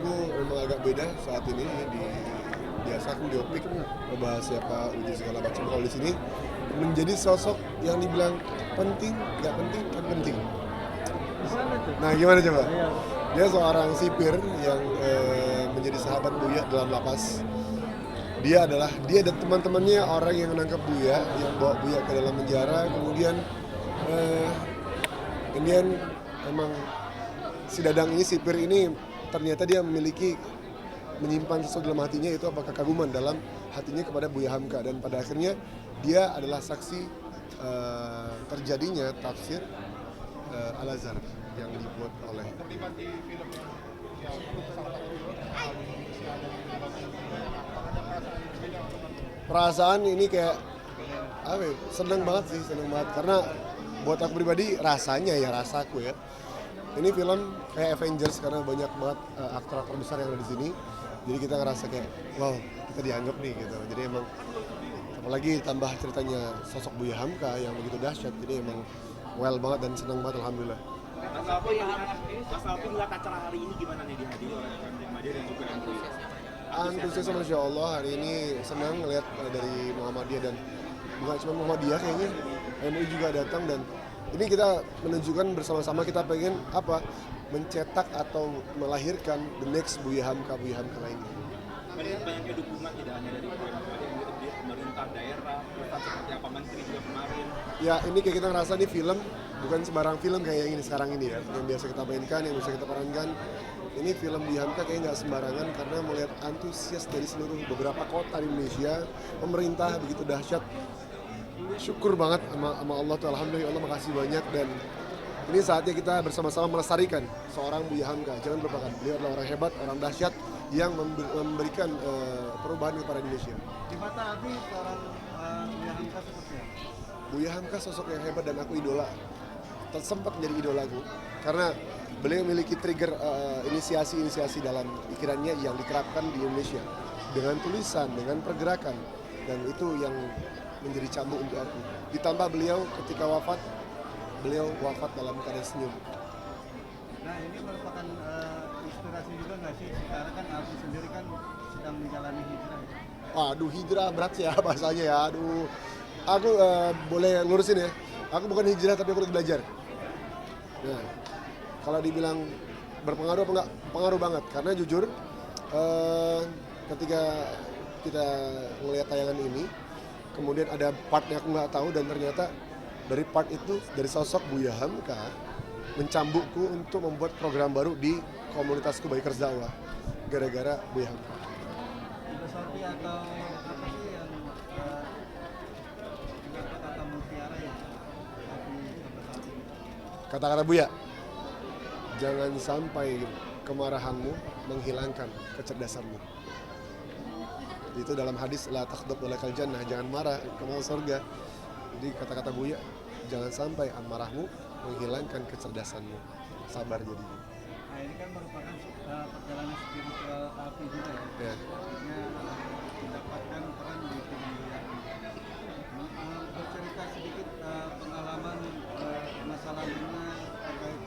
aku memang agak beda saat ini di biasa aku di Opik membahas siapa uji segala macam. Kalau di sini menjadi sosok yang dibilang penting, nggak penting, kan penting. Nah gimana coba? Dia seorang sipir yang menjadi sahabat Buya dalam lapas. Dia dan teman-temannya orang yang menangkap Buya, yang bawa Buya ke dalam penjara, kemudian eh, kemudian emang si Dadang ini, sipir ini ternyata dia menyimpan sesuatu dalam hatinya, itu apa kekaguman dalam hatinya kepada Buya Hamka, dan pada akhirnya dia adalah saksi terjadinya tafsir Al-Azhar yang dibuat oleh perasaan ini kayak apa ya, seneng banget karena buat aku pribadi rasanya ya rasaku ya ini film kayak Avengers karena banyak banget aktor-aktor besar yang ada di sini, jadi kita ngerasa kayak wow kita dianggap nih gitu, jadi emang apalagi tambah ceritanya sosok Buya Hamka yang begitu dahsyat, jadi emang well banget dan seneng banget alhamdulillah. Mas Alvin melihat acara hari ini gimana nih dihadiri oleh Muhammadiyah dan juga NU? Antusias Masya Allah hari ini senang ngeliat dari Muhammadiyah, dan bukan cuma Muhammadiyah kayaknya MUI juga datang, dan ini kita menunjukkan bersama-sama kita pengen apa mencetak atau melahirkan the next Buya Hamka lainnya. Banyaknya dukungan tidak hanya dari Muhammadiyah, juga dari pemerintah daerah, pemerintah seperti apa menteri juga kemarin. Ya ini kayak kita ngerasa nih film bukan sembarang film kayak yang ini sekarang ini ya, yang biasa kita mainkan, yang biasa kita perankan. Ini film Buya Hamka kayak nggak sembarangan karena melihat antusias dari seluruh beberapa kota di Indonesia, pemerintah begitu dahsyat. Syukur banget sama Allah tuh, alhamdulillah Allah makasih banyak, dan ini saatnya kita bersama-sama melestarikan seorang Buya Hamka. Jangan lupakan beliau adalah orang hebat, orang dahsyat yang memberikan perubahan kepada Indonesia. Di mata Abi seorang Buya Hamka seperti apa? Buya Hamka sosok yang hebat dan aku idola. Sempat menjadi idolaku karena beliau memiliki trigger inisiasi dalam pikirannya yang diterapkan di Indonesia dengan tulisan, dengan pergerakan, dan itu yang menjadi cambuk untuk aku. Ditambah beliau ketika wafat, beliau wafat dalam keadaan senyum. Nah ini merupakan inspirasi juga nggak sih? Karena kan Abi sendiri kan sedang menjalani hijrah. Waduh, hijrah berat sih ya bahasanya ya. Aduh, aku boleh lurusin ya. Aku bukan hijrah tapi aku lagi belajar. Nah, kalau dibilang berpengaruh apa enggak? Pengaruh banget. Karena jujur, ketika kita melihat tayangan ini, kemudian ada partnya aku nggak tahu, dan ternyata dari part itu, dari sosok Buya Hamka mencambukku untuk membuat program baru di komunitasku Bikers Dakwah gara-gara Buya Hamka. Filosofi atau apa sih yang juga kata mutiara ya? Abi sampai saat ini. Kata-kata Buya, jangan sampai kemarahanmu menghilangkan kecerdasanmu. Itu dalam hadis la taghdab walakal jannah, jangan marah kamu surga. Jadi kata-kata Buya, jangan sampai amarahmu menghilangkan kecerdasanmu. Sabar jadi. Nah ini kan merupakan perjalanan spiritual Abi juga ya. Ya. Akhirnya mendapatkan peran di film Buya Hamka. Bercerita sedikit pengalaman masa lalunya terkait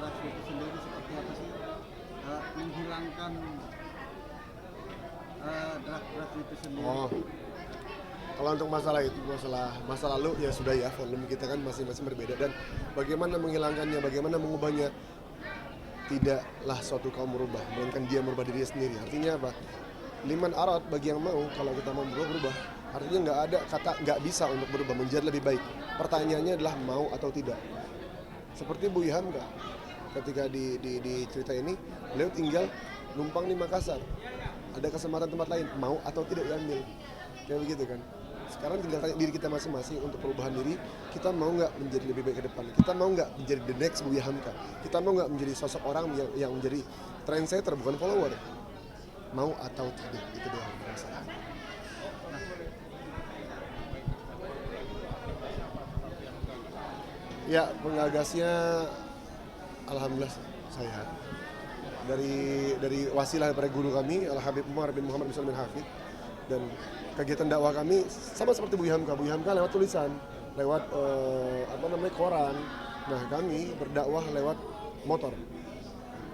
drugs itu sendiri seperti apa sih? Menghilangkan drugs itu sendiri. Oh. Kalau untuk masalah itu, masa lalu ya sudah ya, volume kita kan masing-masing berbeda, dan bagaimana menghilangkannya, bagaimana mengubahnya, tidaklah suatu kaum merubah, melainkan dia merubah dirinya sendiri. Artinya apa? Liman arad, bagi yang mau, kalau kita mau berubah, artinya nggak ada kata nggak bisa untuk berubah menjadi lebih baik. Pertanyaannya adalah mau atau tidak. Seperti Buya Hamka, ketika di cerita ini, beliau tinggal numpang di Makassar. Ada kesempatan tempat lain, mau atau tidak diambil. Kayak begitu kan. Sekarang tinggal tanya diri kita masing-masing untuk perubahan diri. Kita mau nggak menjadi lebih baik ke depan? Kita mau nggak menjadi the next Buya Hamka? Kita mau nggak menjadi sosok orang yang menjadi trendsetter, bukan follower? Mau atau tidak? Itu doang masalah. Ya, penggagasnya alhamdulillah saya dari wasilah daripada guru kami Al Habib Umar bin Muhammad bin Salim bin Hafid, dan kegiatan dakwah kami sama seperti Buya Hamka. Buya Hamka lewat tulisan, lewat koran. Nah, kami berdakwah lewat motor.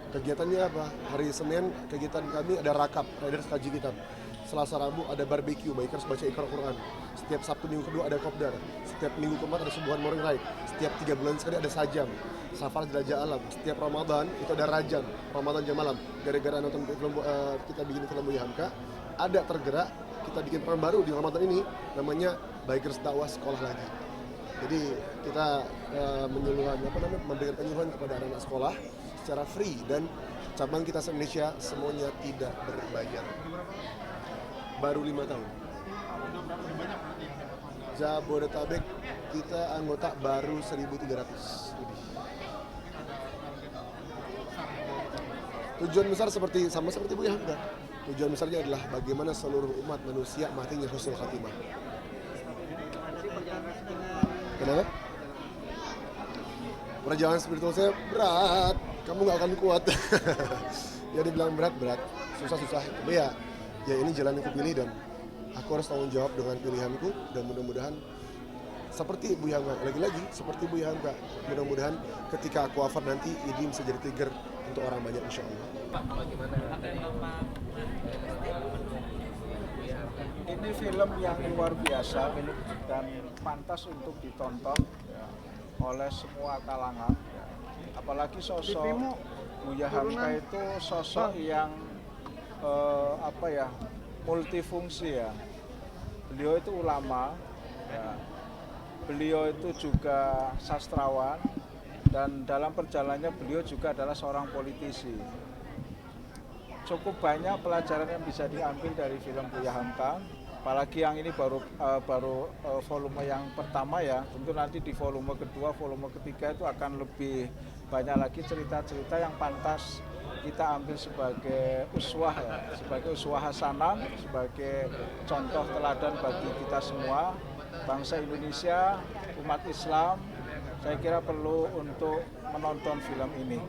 Kegiatannya apa? Hari Senin kegiatan kami ada rakap, Riders Kaji Kitab. Selasa Rabu ada barbecue, bikers baca Iqra Quran. Setiap Sabtu minggu kedua ada kopdar. Setiap minggu keempat ada subuhan morning ride. Setiap 3 bulan sekali ada sajam. Safar jelajah alam. Setiap Ramadan itu ada rajam, Ramadan jam malam. Gara-gara nonton film kita bikin film Buya Hamka, ada tergerak kita bikin program baru di Ramadan ini namanya Bikers Dakwah Sekolah Lagi. Jadi kita memberikan penyuluhan kepada anak-anak sekolah secara free dan cabang kita se-Indonesia semuanya tidak berbayar. Baru 5 tahun. Jabodetabek kita anggota baru 1.300 lebih. Tujuan besar sama seperti Buya Hamka. Tujuan besarnya adalah bagaimana seluruh umat manusia matinya husnul khatimah. Kenapa? Perjalanan spiritual saya berat, kamu nggak akan kuat. Ya dibilang berat, susah. Tapi ya ini jalan yang kupilih dan aku harus tanggung jawab dengan pilihanku dan mudah-mudahan seperti Buya Hamka, lagi-lagi seperti Buya Hamka, mudah-mudahan ketika aku wafat nanti ini bisa jadi trigger untuk orang banyak insya Allah. Ini film yang luar biasa dan pantas untuk ditonton ya, oleh semua kalangan. Ya. Apalagi sosok Buya Hamka itu sosok yang multifungsi ya. Beliau itu ulama, ya. Beliau itu juga sastrawan dan dalam perjalanannya beliau juga adalah seorang politisi. Cukup banyak pelajaran yang bisa diambil dari film Buya Hamka. Apalagi yang ini baru volume yang pertama ya. Tentu nanti di volume kedua, volume ketiga itu akan lebih banyak lagi cerita-cerita yang pantas kita ambil sebagai uswah ya, sebagai uswah hasanah, sebagai contoh teladan bagi kita semua, bangsa Indonesia, umat Islam. Saya kira perlu untuk menonton film ini.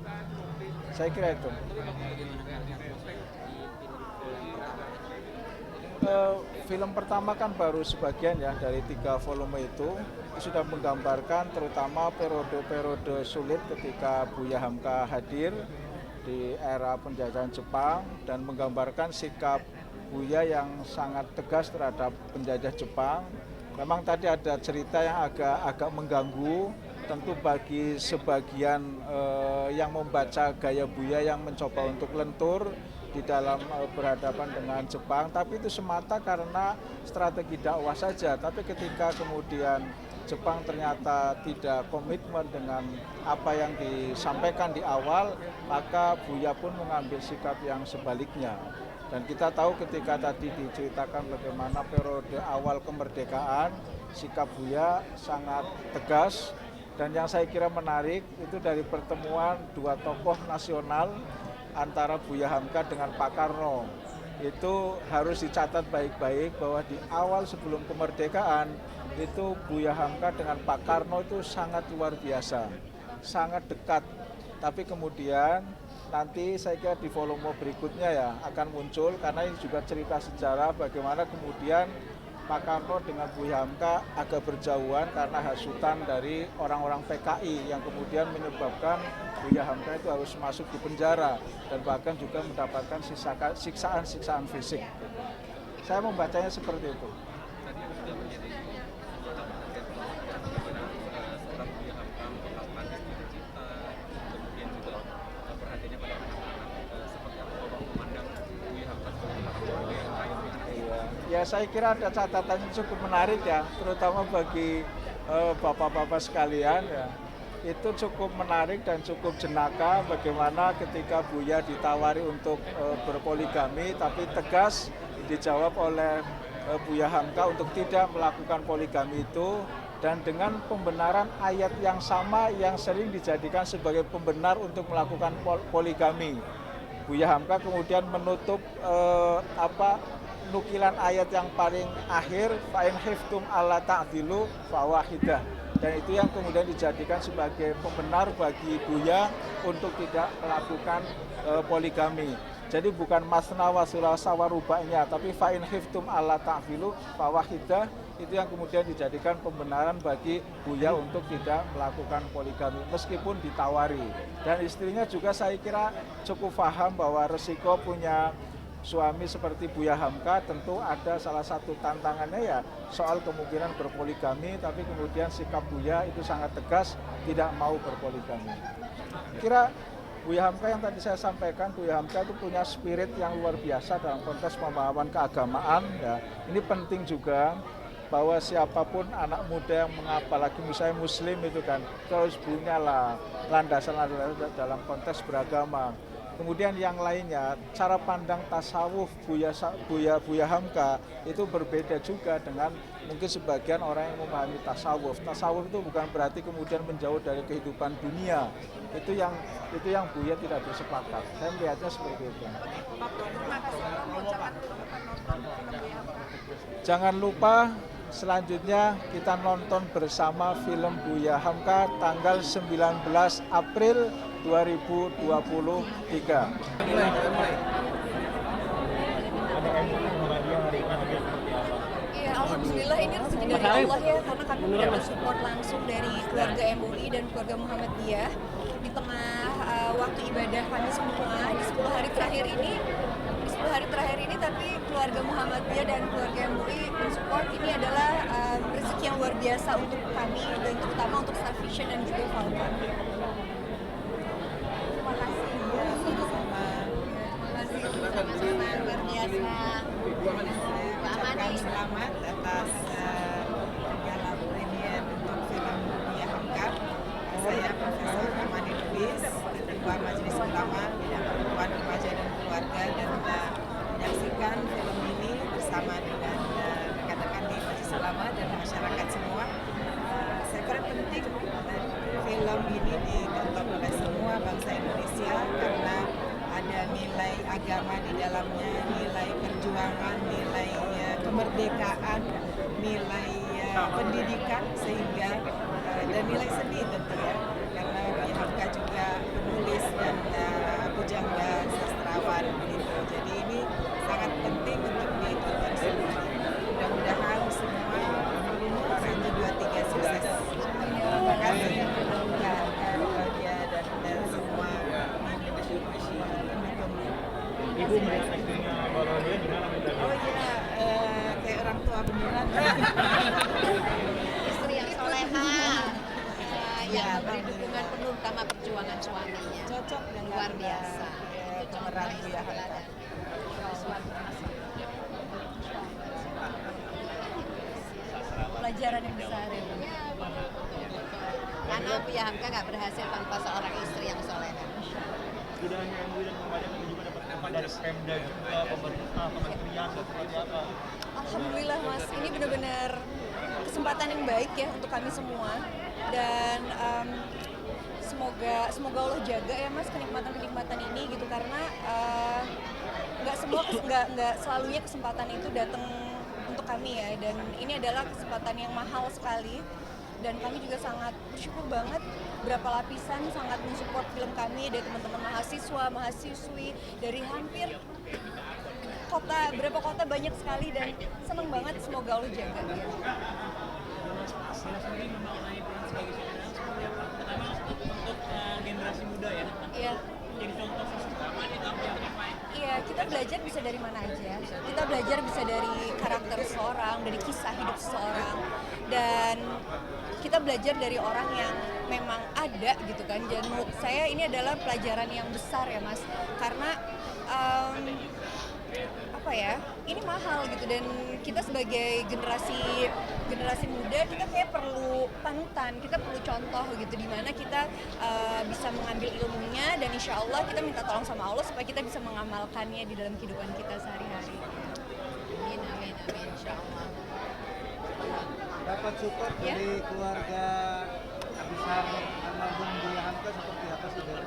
Saya kira itu. Film pertama kan baru sebagian ya dari 3 volume itu sudah menggambarkan terutama periode-periode sulit ketika Buya Hamka hadir di era penjajahan Jepang dan menggambarkan sikap Buya yang sangat tegas terhadap penjajah Jepang. Memang tadi ada cerita yang agak mengganggu tentu bagi sebagian yang membaca gaya Buya yang mencoba untuk lentur di dalam berhadapan dengan Jepang, tapi itu semata karena strategi dakwah saja. Tapi ketika kemudian Jepang ternyata tidak komitmen dengan apa yang disampaikan di awal, maka Buya pun mengambil sikap yang sebaliknya. Dan kita tahu ketika tadi diceritakan bagaimana periode awal kemerdekaan, sikap Buya sangat tegas. Dan yang saya kira menarik itu dari pertemuan 2 tokoh nasional antara Buya Hamka dengan Pak Karno. Itu harus dicatat baik-baik bahwa di awal sebelum kemerdekaan itu Buya Hamka dengan Pak Karno itu sangat luar biasa, sangat dekat. Tapi kemudian nanti saya kira di volume berikutnya ya akan muncul, karena ini juga cerita sejarah bagaimana kemudian Pak Karno dengan Buya Hamka agak berjauhan karena hasutan dari orang-orang PKI yang kemudian menyebabkan Buya Hamka itu harus masuk di penjara dan bahkan juga mendapatkan siksaan fisik. Saya membacanya seperti itu. Tadi sudah menjadi seorang Buya Hamka melakukan cita-cita, kemudian juga perhatiannya pada anak-anak, seperti apa Bapak memandang Buya Hamka sebagai yang lain. Ya saya kira ada catatan yang cukup menarik ya, terutama bagi bapak-bapak sekalian ya. Itu cukup menarik dan cukup jenaka bagaimana ketika Buya ditawari untuk berpoligami, tapi tegas dijawab oleh Buya Hamka untuk tidak melakukan poligami itu, dan dengan pembenaran ayat yang sama yang sering dijadikan sebagai pembenar untuk melakukan poligami. Buya Hamka kemudian menutup nukilan ayat yang paling akhir, fa in khiftum alla ta'dilu fa wahidah. Dan itu yang kemudian dijadikan sebagai pembenar bagi Buya untuk tidak melakukan poligami. Jadi bukan masna wa sulasa wa ruba'nya, tapi fa in khiftum alla ta'filu fa wahidah, itu yang kemudian dijadikan pembenaran bagi Buya untuk tidak melakukan poligami meskipun ditawari. Dan istrinya juga saya kira cukup paham bahwa resiko punya suami seperti Buya Hamka, tentu ada salah satu tantangannya ya soal kemungkinan berpoligami, tapi kemudian sikap Buya itu sangat tegas tidak mau berpoligami. Kira Buya Hamka yang tadi saya sampaikan, Buya Hamka itu punya spirit yang luar biasa dalam konteks pemahaman keagamaan ya. Ini penting juga bahwa siapapun anak muda yang apalagi misalnya muslim itu kan terus punya lah landasan dalam konteks beragama. Kemudian yang lainnya, cara pandang tasawuf Buya Hamka itu berbeda juga dengan mungkin sebagian orang yang memahami tasawuf. Tasawuf itu bukan berarti kemudian menjauh dari kehidupan dunia. Itu yang Buya tidak bersepakat. Saya melihatnya seperti itu. Jangan lupa selanjutnya kita nonton bersama film Buya Hamka tanggal 19 April 2023. Iya, alhamdulillah ini rezeki dari Allah ya, karena kami mendapat support langsung dari keluarga MUI dan keluarga Muhammadiyah di tengah waktu ibadah kami semua di 10 hari terakhir ini. Di 10 hari terakhir ini, tapi keluarga Muhammadiyah dan keluarga MUI mensupport. Ini adalah rezeki yang luar biasa untuk kami dan terutama untuk Star Vision dan juga Falcon. Terima kasih. Sama-sama luar biasa. Selamat atas gala premier untuk film Buya Hamka. Saya Profesor Amani Lubis, Ketua Majelis Ulama Bidang Perempuan, Remaja dan Keluarga, dan menyaksikan film ini bersama dengan rekan-rekan di Majelis Ulama dan masyarakat semua. Saya kira penting film ini ditonton oleh semua bangsa Indonesia karena ada nilai agama di dalamnya, nilai perjuangan, nilai kemerdekaan, nilai pendidikan, sehingga dan nilai seni tentu ya, karena Buya Hamka juga penulis dan pujangga sastrawan gitu. Jadi ini sangat penting untuk ditonton semua. Mudah-mudahan semua film 1, 2, 3 sukses. Terima kasih dia dan semua Ibu melihat istrinya Mbak Rodia gimana? Oh iya, kayak orang tua beneran. Istri yang soleha, yang memberi dukungan penuh sama perjuangan suaminya. Cocok dengan Luar biasa. Itu pemeran Buya Hamka. Pelajaran yang besar ya. Karena Buya Hamka nggak berhasil tanpa seorang istri yang soleha. Tidak hanya MUI dan Muhammadiyah, tapi juga dapat apa dari Pemda juga, pemerintah, kementerian, dan seperti apa? Alhamdulillah Mas, ini benar-benar kesempatan yang baik ya untuk kami semua, dan semoga Allah jaga ya Mas kenikmatan ini gitu, karena nggak selalunya kesempatan itu datang untuk kami ya, dan ini adalah kesempatan yang mahal sekali. Dan kami juga sangat bersyukur banget berapa lapisan sangat mensupport film kami dari teman-teman mahasiswa, mahasiswi dari hampir berapa kota banyak sekali, dan seneng banget, semoga Allah jaga ya. sendiri memaknai peran sebagai saudara seperti apa? Pertama untuk generasi muda ya. Iya. Jadi contoh sosok utama itu apa yang dipakai? Iya, kita belajar bisa dari mana aja. Kita belajar bisa dari karakter seseorang, dari kisah hidup seseorang, dan kita belajar dari orang yang memang ada gitu kan. Dan menurut saya ini adalah pelajaran yang besar ya Mas, karena ini mahal gitu, dan kita sebagai generasi muda kita kayak perlu panutan, kita perlu contoh gitu, di mana kita bisa mengambil ilmunya, dan insya Allah kita minta tolong sama Allah supaya kita bisa mengamalkannya di dalam kehidupan kita sehari-hari. Amin, amin, amin, insya Allah. Dapat support Ya. dari keluarga besar almarhum Buya Hamka seperti apa sih, Del?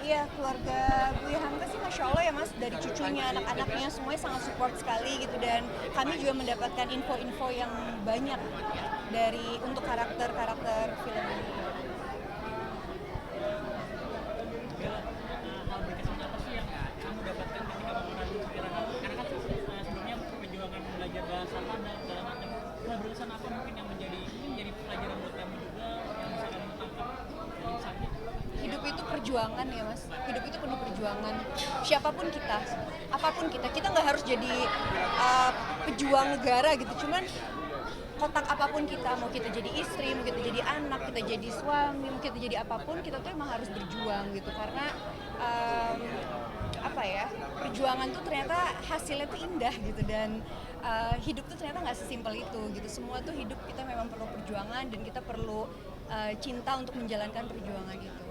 Iya, keluarga Buya Hamka sih Masya Allah ya Mas, dari cucunya, anak-anaknya semuanya sangat support sekali gitu, dan kami juga mendapatkan info-info yang banyak untuk karakter-karakter film ini. Hal berkesan apa sih yang kamu dapat perjuangan ya Mas. Hidup itu penuh perjuangan. Siapapun kita, apapun kita nggak harus jadi pejuang negara gitu. Cuman kotak apapun kita, mau kita jadi istri, mau kita jadi anak, kita jadi suami, mau kita jadi apapun, kita tuh emang harus berjuang gitu. Karena perjuangan tuh ternyata hasilnya tuh indah gitu, dan hidup tuh ternyata nggak sesimpel itu gitu. Semua tuh hidup kita memang perlu perjuangan, dan kita perlu cinta untuk menjalankan perjuangan itu.